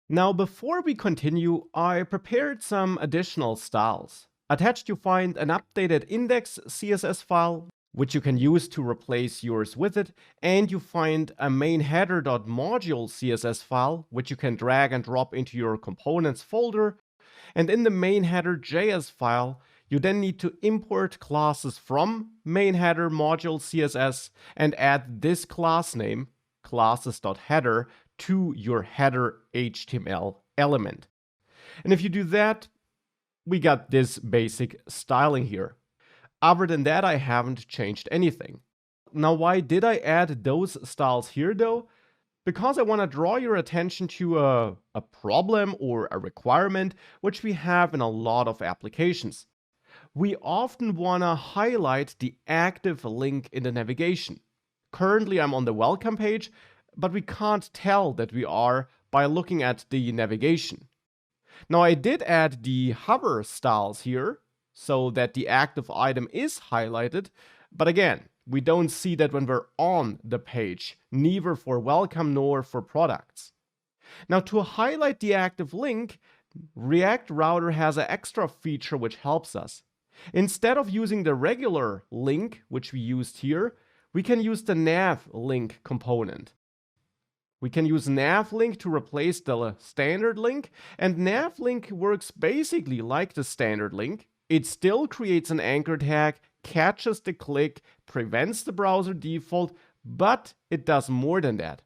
Now, before we continue, I prepared some additional styles. Attached, you find an updated index CSS file, which you can use to replace yours with it, and you find a main header.module CSS file, which you can drag and drop into your components folder. And in the main header.js file, you then need to import classes from main header module CSS and add this class name, classes.header, to your header HTML element. And if you do that, we got this basic styling here. Other than that, I haven't changed anything. Now, why did I add those styles here though? Because I want to draw your attention to a problem or a requirement which we have in a lot of applications. We often want to highlight the active link in the navigation. Currently, I'm on the welcome page, but we can't tell that we are by looking at the navigation. Now, I did add the hover styles here so that the active item is highlighted, but again, we don't see that when we're on the page, neither for welcome nor for products. Now, to highlight the active link, React Router has an extra feature which helps us. Instead of using the regular link, which we used here, we can use the nav link component. We can use nav link to replace the standard link, and nav link works basically like the standard link. It still creates an anchor tag, catches the click, prevents the browser default, but it does more than that.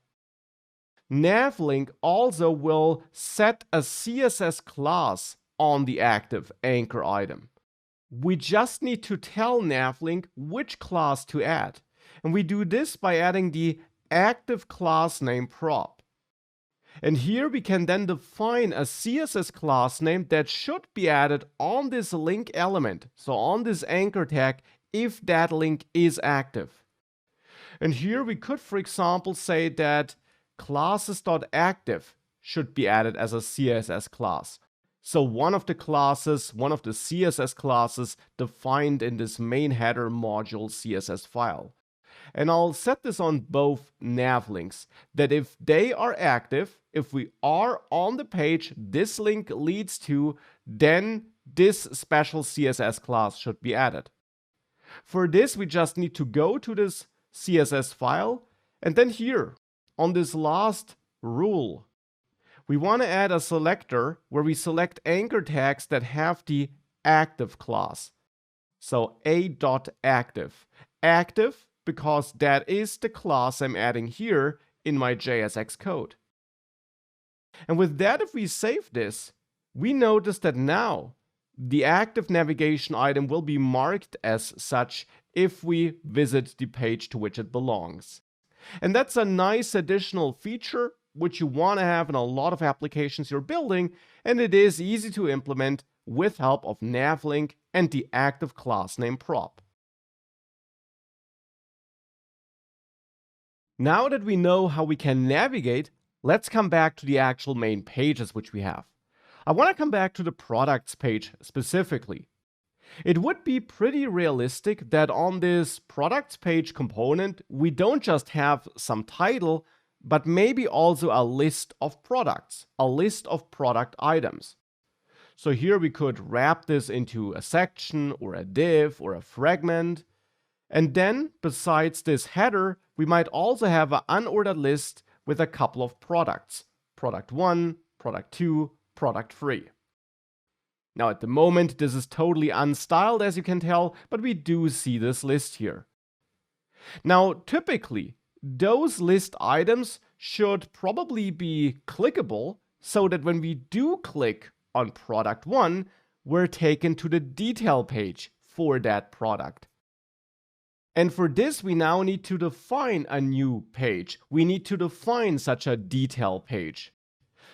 Navlink also will set a CSS class on the active anchor item. We just need to tell Navlink which class to add. And we do this by adding the active class name prop. And here we can then define a CSS class name that should be added on this link element, so on this anchor tag, if that link is active. And here we could, for example, say that classes.active should be added as a CSS class. So one of the CSS classes defined in this main header module CSS file. And I'll set this on both nav links, that if they are active, if we are on the page this link leads to, then this special CSS class should be added. For this, we just need to go to this CSS file, and then here, on this last rule, we want to add a selector where we select anchor tags that have the active class. So a.active. Active because that is the class I'm adding here in my JSX code. And with that, if we save this, we notice that now the active navigation item will be marked as such if we visit the page to which it belongs. And that's a nice additional feature which you want to have in a lot of applications you're building, and it is easy to implement with help of navlink and the active class name prop. Now that we know how we can navigate, let's come back to the actual main pages which we have. I want to come back to the products page specifically. It would be pretty realistic that on this products page component, we don't just have some title, but maybe also a list of products, a list of product items. So here we could wrap this into a section or a div or a fragment. And then, besides this header, we might also have an unordered list with a couple of products. Product 1, Product 2, Product 3. Now at the moment, this is totally unstyled, as you can tell, but we do see this list here. Now, typically, those list items should probably be clickable so that when we do click on Product 1, we're taken to the detail page for that product. And for this, we now need to define a new page. We need to define such a detail page.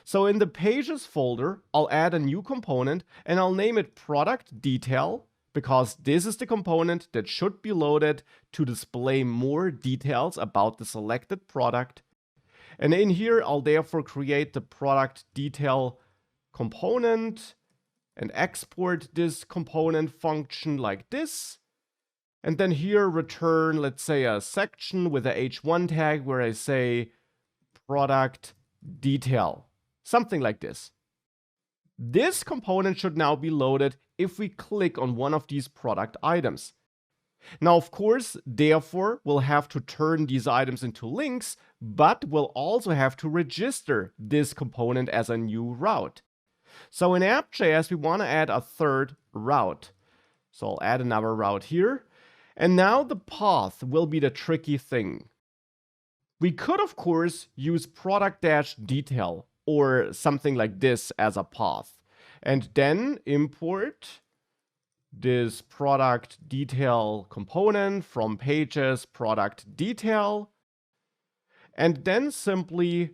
So in the pages folder, I'll add a new component and I'll name it product detail, because this is the component that should be loaded to display more details about the selected product. And in here, I'll therefore create the product detail component and export this component function like this. And then here return, let's say, a section with a h1 tag where I say product detail. something like this. This component should now be loaded if we click on one of these product items. Now, of course, therefore, we'll have to turn these items into links, but we'll also have to register this component as a new route. So in app.js, we want to add a third route. So I'll add another route here. And now the path will be the tricky thing. We could, of course, use product-detail or something like this as a path, and then import this product detail component from pages product detail, and then simply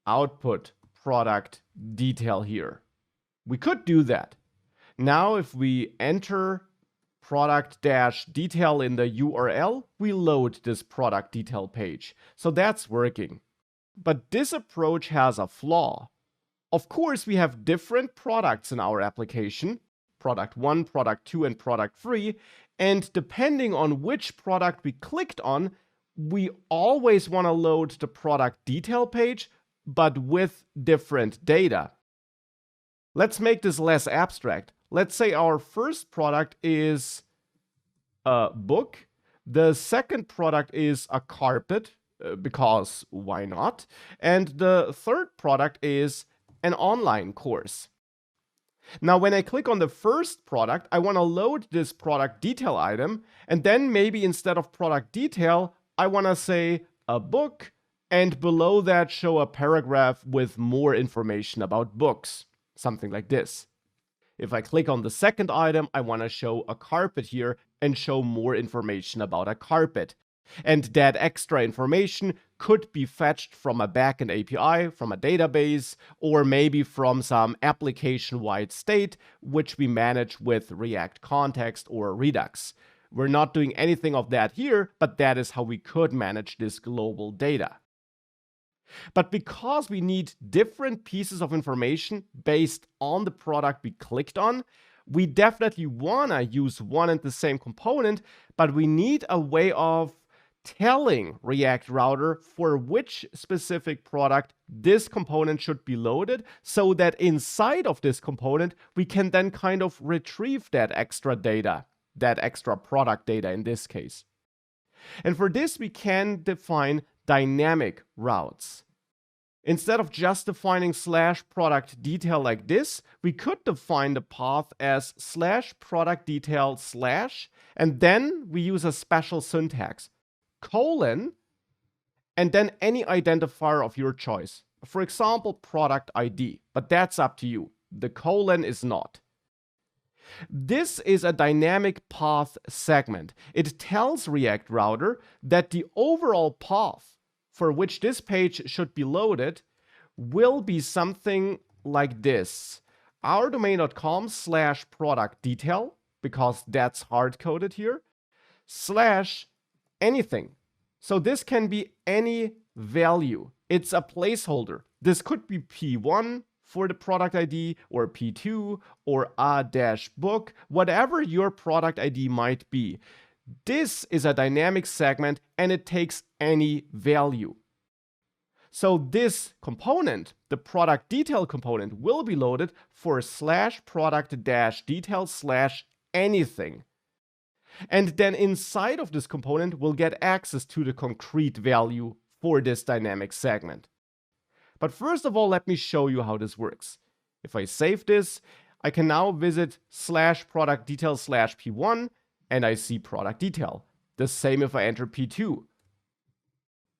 output product detail here. We could do that. Now, if we enter product-detail in the URL, we load this product detail page. So that's working. But this approach has a flaw. Of course, we have different products in our application, product 1, product 2, and product 3, and depending on which product we clicked on, we always want to load the product detail page, but with different data. Let's make this less abstract. Let's say our first product is a book. The second product is a carpet, because why not? And the third product is an online course. Now, when I click on the first product, I want to load this product detail item, and then maybe instead of product detail, I want to say a book, and below that show a paragraph with more information about books, something like this. If I click on the second item, I want to show a carpet here and show more information about a carpet. And that extra information could be fetched from a backend API, from a database, or maybe from some application-wide state, which we manage with React Context or Redux. We're not doing anything of that here, but that is how we could manage this global data. But because we need different pieces of information based on the product we clicked on, we definitely want to use one and the same component, but we need a way of telling React Router for which specific product this component should be loaded, so that inside of this component, we can then kind of retrieve that extra data, that extra product data in this case. And for this, we can define dynamic routes. Instead of just defining /product detail like this, we could define the path as /product detail / and then we use a special syntax, colon, and then any identifier of your choice. For example, product ID, but that's up to you. The colon is not. This is a dynamic path segment. It tells React Router that the overall path for which this page should be loaded will be something like this. Ourdomain.com /product detail, because that's hard-coded here, / anything. So this can be any value. It's a placeholder. This could be P1 for the product ID, or P2, or a-book, whatever your product ID might be. This is a dynamic segment, and it takes any value. So this component, the product detail component, will be loaded for /product-detail /anything. And then inside of this component, we'll get access to the concrete value for this dynamic segment. But first of all, let me show you how this works. If I save this, I can now visit /product-detail /p1, and I see product detail. The same if I enter P2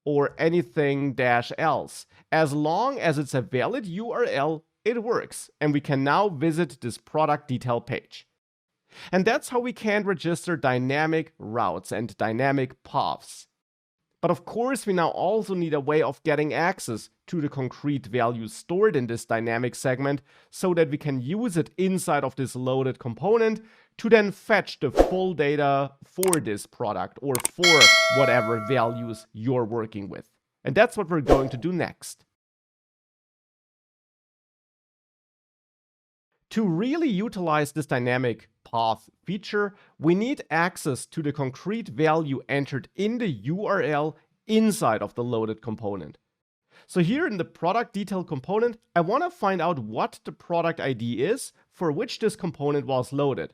or anything -else. As long as it's a valid URL, it works, and we can now visit this product detail page. And that's how we can register dynamic routes and dynamic paths. But of course, we now also need a way of getting access to the concrete values stored in this dynamic segment so that we can use it inside of this loaded component to then fetch the full data for this product or for whatever values you're working with. And that's what we're going to do next. To really utilize this dynamic path feature, we need access to the concrete value entered in the URL inside of the loaded component. So here in the product detail component, I want to find out what the product ID is for which this component was loaded,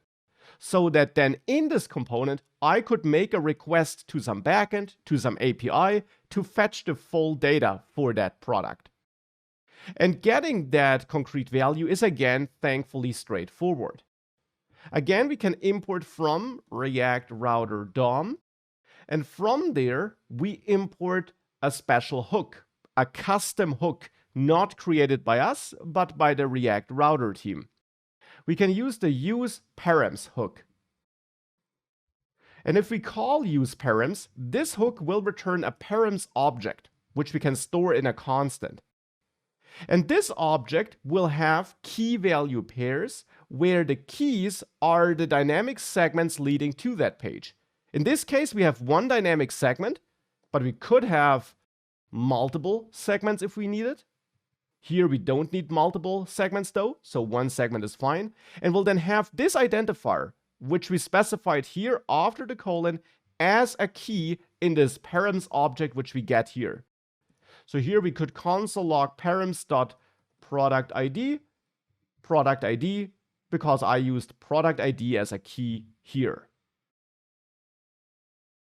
so that then in this component, I could make a request to some backend, to some API, to fetch the full data for that product. And getting that concrete value is again, thankfully straightforward. Again, we can import from React Router DOM, and from there, we import a special hook, a custom hook, not created by us, but by the React Router team. We can use the use params hook. And if we call use params, this hook will return a params object, which we can store in a constant. And this object will have key value pairs where the keys are the dynamic segments leading to that page. In this case, we have one dynamic segment, but we could have multiple segments if we need it. Here we don't need multiple segments though, so one segment is fine. And we'll then have this identifier, which we specified here after the colon, as a key in this params object which we get here. So here we could console log params.product ID, because I used product ID as a key here.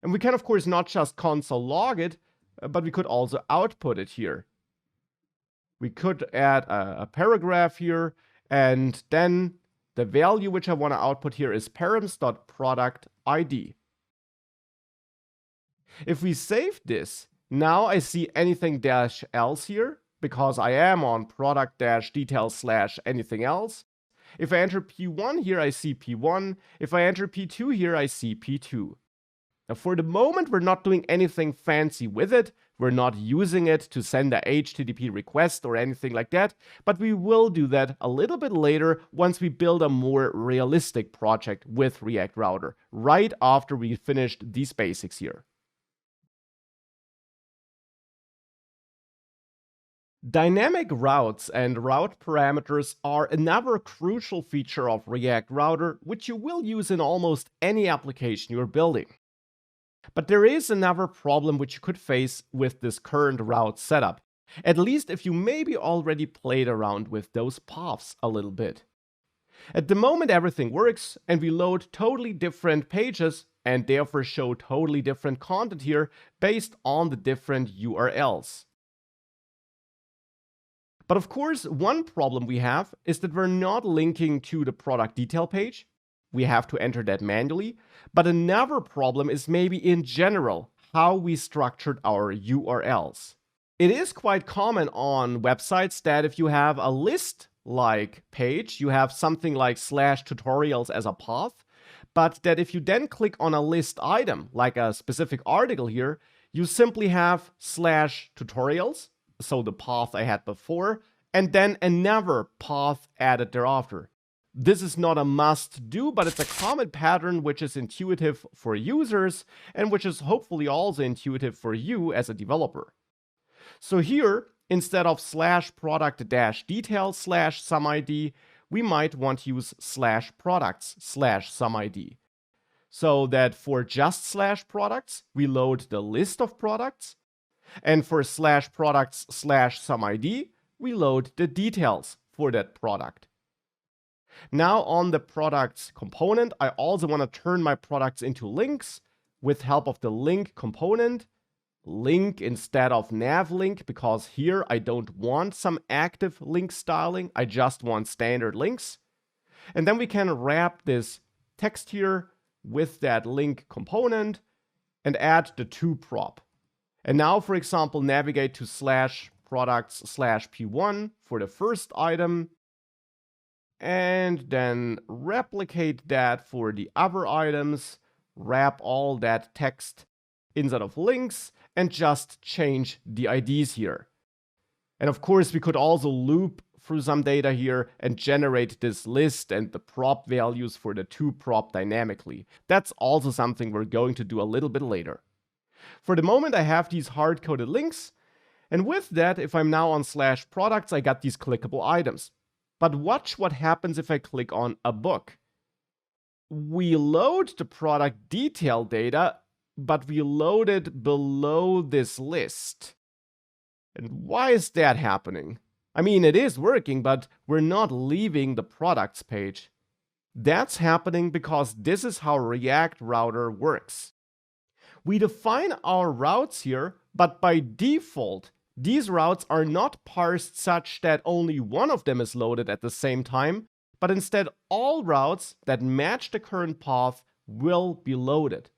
And we can of course not just console log it, but we could also output it here. We could add a paragraph here, and then the value which I want to output here is params.product ID. If we save this, now I see anything dash else here, because I am on product dash details slash anything else. If I enter P1 here, I see P1. If I enter P2 here, I see P2. Now for the moment, we're not doing anything fancy with it. We're not using it to send a HTTP request or anything like that, but we will do that a little bit later once we build a more realistic project with React Router, right after we finished these basics here. Dynamic routes and route parameters are another crucial feature of React Router, which you will use in almost any application you're building. But there is another problem which you could face with this current route setup, at least if you maybe already played around with those paths a little bit. At the moment everything works and we load totally different pages and therefore show totally different content here based on the different URLs. But of course, one problem we have is that we're not linking to the product detail page. We have to enter that manually. But another problem is maybe in general how we structured our URLs. It is quite common on websites that if you have a list-like page, you have something like /tutorials as a path, but that if you then click on a list item, like a specific article here, you simply have /tutorials, so the path I had before, and then another path added thereafter. This is not a must do, but it's a common pattern which is intuitive for users and which is hopefully also intuitive for you as a developer. So here, instead of /product-details/SumID, we might want to use /products/SumID. So that for just /products, we load the list of products, and for /products/SumID, we load the details for that product. Now on the products component, I also want to turn my products into links with help of the link component. Link instead of nav link, because here I don't want some active link styling. I just want standard links. And then we can wrap this text here with that link component and add the to prop. And now, for example, navigate to /products/P1 for the first item, and then replicate that for the other items, wrap all that text inside of links, and just change the IDs here. And of course, we could also loop through some data here and generate this list and the prop values for the to prop dynamically. That's also something we're going to do a little bit later. For the moment, I have these hard-coded links, and with that, if I'm now on /products, I got these clickable items. But watch what happens if I click on a book. We load the product detail data, but we load it below this list. And why is that happening? I mean, it is working, but we're not leaving the products page. That's happening because this is how React Router works. We define our routes here, but by default, these routes are not parsed such that only one of them is loaded at the same time, but instead all routes that match the current path will be loaded.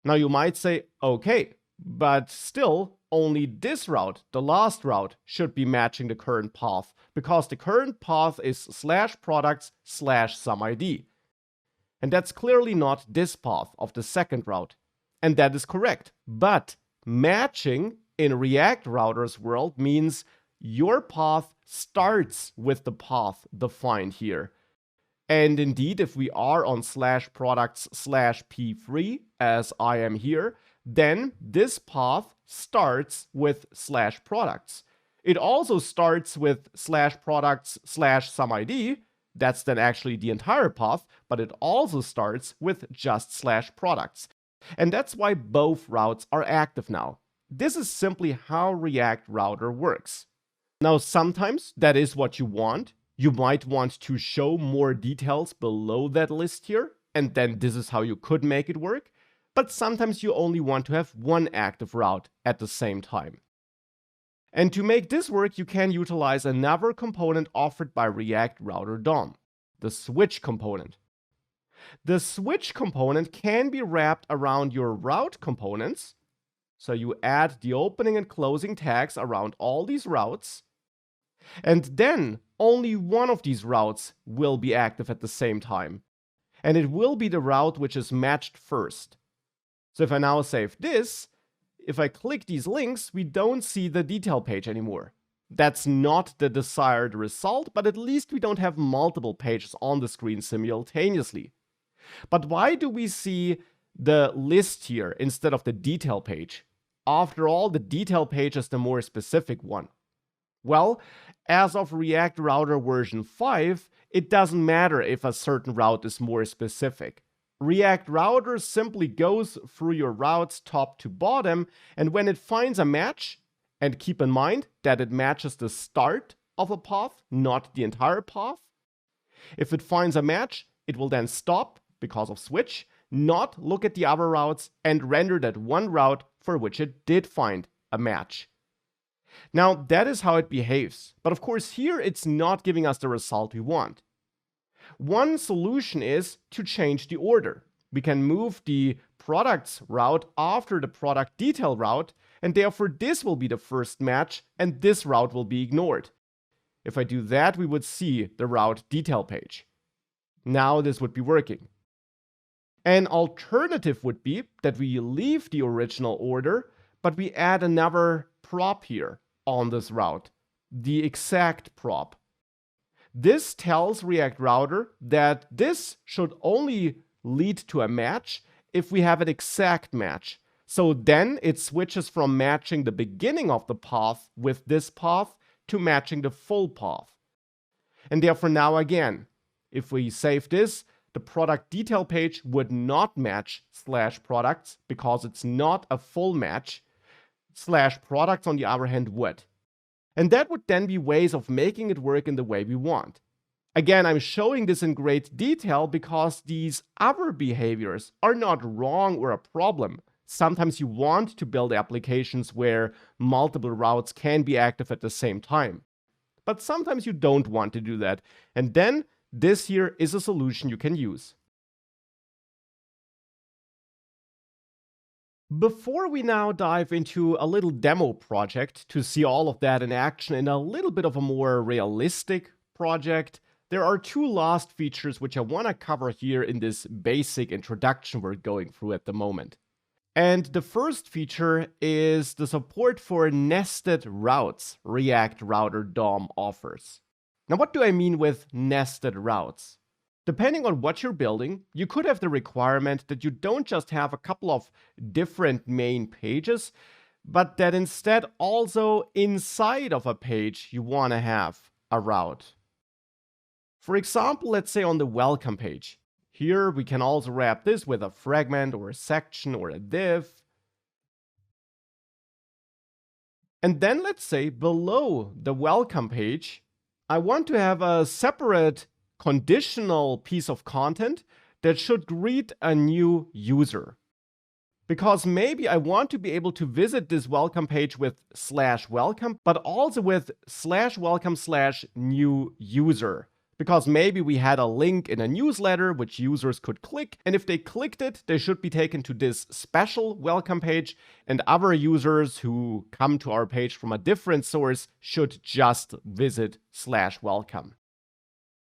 Now you might say, okay, but still only this route, the last route, should be matching the current path because the current path is /products/SUMID. And that's clearly not this path of the second route. And that is correct. But matching in React Router's world means your path starts with the path defined here. And indeed, if we are on /products/p3, as I am here, then this path starts with /products. It also starts with /products/SUMID. That's then actually the entire path, but it also starts with just /products. And that's why both routes are active now. This is simply how React Router works. Now, sometimes that is what you want. You might want to show more details below that list here, and then this is how you could make it work. But sometimes you only want to have one active route at the same time. And to make this work, you can utilize another component offered by React Router DOM, the switch component. The switch component can be wrapped around your route components. So you add the opening and closing tags around all these routes. And then only one of these routes will be active at the same time. And it will be the route which is matched first. So if I now save this, if I click these links, we don't see the detail page anymore. That's not the desired result, but at least we don't have multiple pages on the screen simultaneously. But why do we see the list here instead of the detail page? After all, the detail page is the more specific one. Well, as of React Router version 5, it doesn't matter if a certain route is more specific. React Router simply goes through your routes top to bottom, and when it finds a match, and keep in mind that it matches the start of a path, not the entire path. If it finds a match, it will then stop, because of switch, not look at the other routes and render that one route for which it did find a match. Now, that is how it behaves. But of course, here it's not giving us the result we want. One solution is to change the order. We can move the products route after the product detail route, and therefore this will be the first match, and this route will be ignored. If I do that, we would see the route detail page. Now this would be working. An alternative would be that we leave the original order, but we add another prop here on this route, the exact prop. This tells React Router that this should only lead to a match if we have an exact match. So then it switches from matching the beginning of the path with this path to matching the full path. And therefore now again, if we save this, the product detail page would not match /products because it's not a full match. /products on the other hand would. And that would then be ways of making it work in the way we want. Again, I'm showing this in great detail because these other behaviors are not wrong or a problem. Sometimes you want to build applications where multiple routes can be active at the same time. But sometimes you don't want to do that. And then this here is a solution you can use. Before we now dive into a little demo project to see all of that in action in a little bit of a more realistic project, there are two last features which I want to cover here in this basic introduction we're going through at the moment. And the first feature is the support for nested routes React Router DOM offers. Now, what do I mean with nested routes? Depending on what you're building, you could have the requirement that you don't just have a couple of different main pages, but that instead also inside of a page you want to have a route. For example, let's say on the welcome page. Here we can also wrap this with a fragment or a section or a div. And then let's say below the welcome page, I want to have a separate conditional piece of content that should greet a new user. Because maybe I want to be able to visit this welcome page with /welcome, but also with /welcome/new user. Because maybe we had a link in a newsletter which users could click, and if they clicked it, they should be taken to this special welcome page, and other users who come to our page from a different source should just visit /welcome.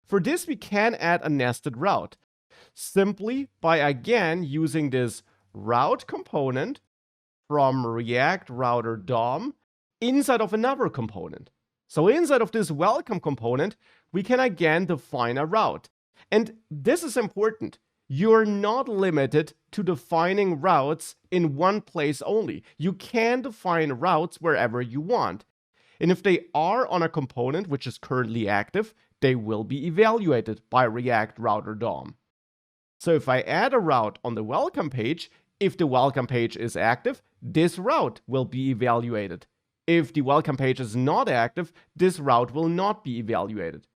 For this, we can add a nested route, simply by again using this route component from React Router DOM inside of another component. So inside of this welcome component, we can again define a route. And this is important. You're not limited to defining routes in one place only. You can define routes wherever you want. And if they are on a component which is currently active, they will be evaluated by React Router DOM. So if I add a route on the welcome page, if the welcome page is active, this route will be evaluated. If the welcome page is not active, this route will not be evaluated.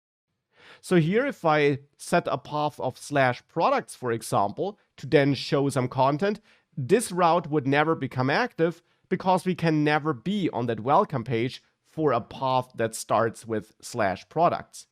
So here, if I set a path of /products, for example, to then show some content, this route would never become active because we can never be on that welcome page for a path that starts with /products.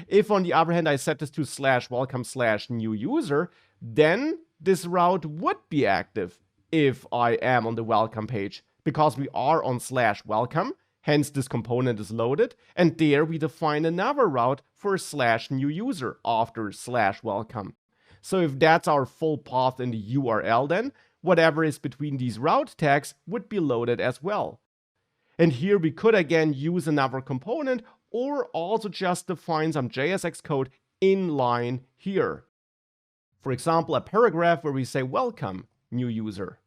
If, on the other hand, I set this to /welcome/new user, then this route would be active if I am on the welcome page, because we are on /welcome, hence this component is loaded, and there we define another route for /new user after /welcome. So if that's our full path in the URL, then whatever is between these route tags would be loaded as well. And here we could again use another component or also just define some JSX code inline here. For example, a paragraph where we say welcome, new user.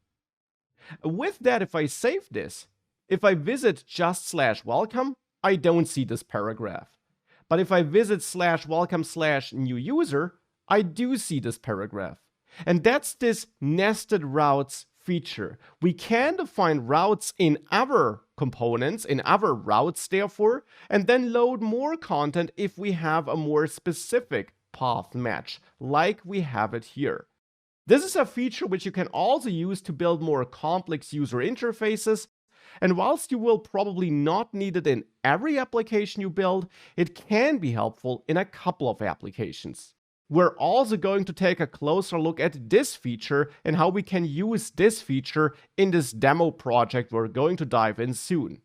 With that, if I save this, if I visit just /welcome, I don't see this paragraph. But if I visit /welcome/new user, I do see this paragraph. And that's this nested routes feature. We can define routes in other components, in other routes therefore, and then load more content if we have a more specific path match, like we have it here. This is a feature which you can also use to build more complex user interfaces, and whilst you will probably not need it in every application you build, it can be helpful in a couple of applications. We're also going to take a closer look at this feature and how we can use this feature in this demo project we're going to dive in soon.